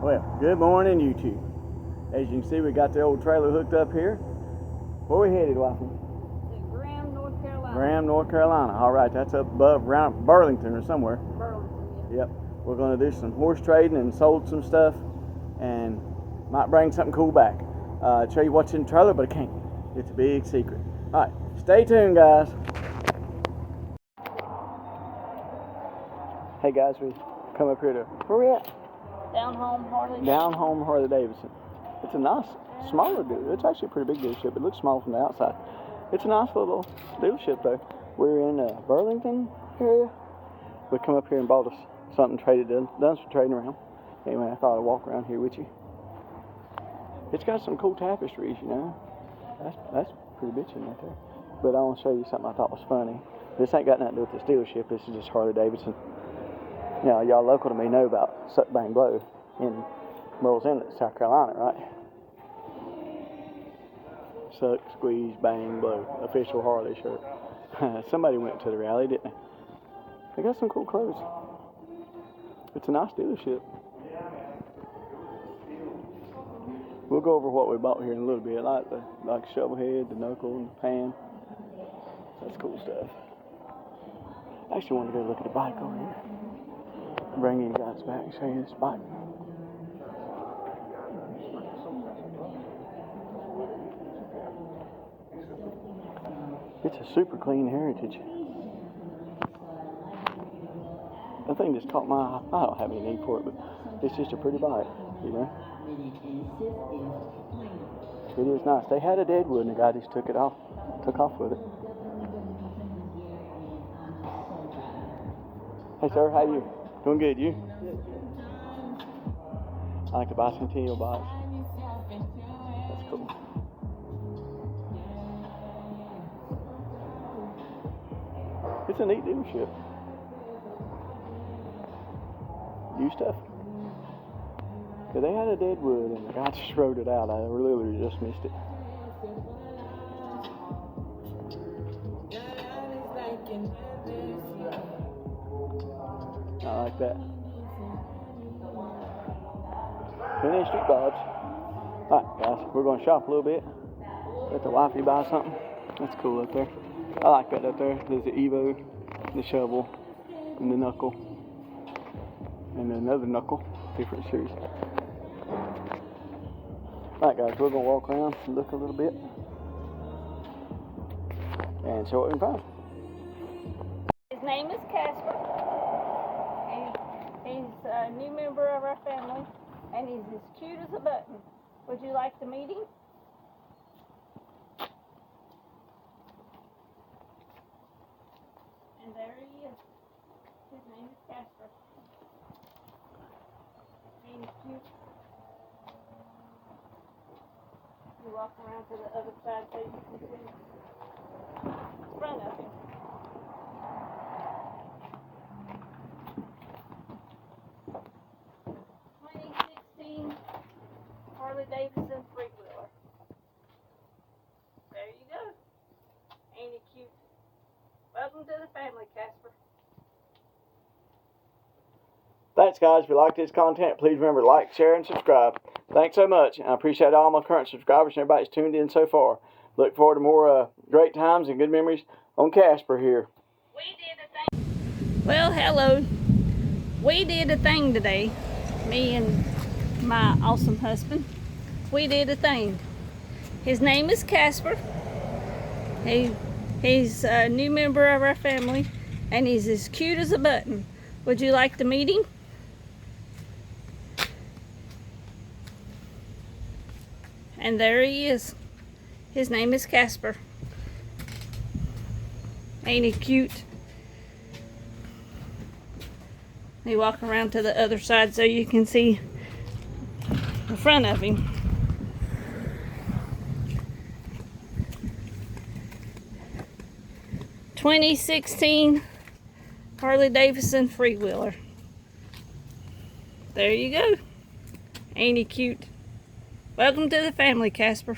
Well, good morning, YouTube. As you can see, we got the old trailer hooked up here. Where we headed, Waffle? To Graham, North Carolina. Graham, North Carolina. All right, that's up above around Burlington or somewhere. Burlington, yeah. Yep. We're going to do some horse trading and sold some stuff, and might bring something cool back. Show you what's in the trailer, but I can't. It's a big secret. All right, stay tuned, guys. Hey guys, we come up here to where we at? Down home Harley. Down home Harley Davidson. It's a nice, smaller dealership. It's actually a pretty big dealership. It looks small from the outside. It's a nice little dealership though. We're in Burlington area. We come up here and bought us something, done some trading around. Anyway, I thought I'd walk around here with you. It's got some cool tapestries, you know. That's pretty bitchin' right there. But I want to show you something I thought was funny. This ain't got nothing to do with this dealership. This is just Harley Davidson. You know, y'all local to me know about Suck, Bang, Blow in Murrells Inlet, South Carolina, right? Suck, Squeeze, Bang, Blow. Official Harley shirt. Somebody went to the rally, didn't they? They got some cool clothes. It's a nice dealership. We'll go over what we bought here in a little bit, like the shovel head, the knuckle, and the pan. That's cool stuff. I actually want to go look at the bike over here. Bring you guys back and show you this bike. It's a super clean Heritage. That thing just caught my eye. I don't have any need for it, but it's just a pretty bike, you know. It is nice. They had a deadwood and the guy just took off with it. Hey sir, how you? Doing good, you? I like the bicentennial box. That's cool. It's a neat dealership. New stuff. Cause they had a deadwood and the guy just rode it out. I literally just missed it. I like that. Any street bobs. Alright guys, we're going to shop a little bit. Let the wifey buy something. That's cool up there. I like that up there. There's the Evo, the shovel, and the knuckle. And another knuckle. Different series. Alright guys, we're going to walk around and look a little bit. And show what we can find. His name is Casper. He's a new member of our family, and he's as cute as a button. Would you like to meet him? And there he is. His name is Casper. Ain't he cute? You walk around to the other side so you can see the front of him. Harley Davidson three-wheeler. There you go. Ain't he cute? Welcome to the family, Casper. Thanks guys. If you like this content, please remember to like, share, and subscribe. Thanks so much. And I appreciate all my current subscribers and everybody's tuned in so far. Look forward to more great times and good memories on Casper here. We did a thing. Well, hello. We did a thing today. Me and my awesome husband. We did a thing. His name is Casper. He's a new member of our family, and he's as cute as a button. Would you like to meet him? And there he is. His name is Casper. Ain't he cute? Let me walk around to the other side so you can see the front of him. '16 Harley Davidson three-wheeler. There you go. Ain't he cute? Welcome to the family, Casper.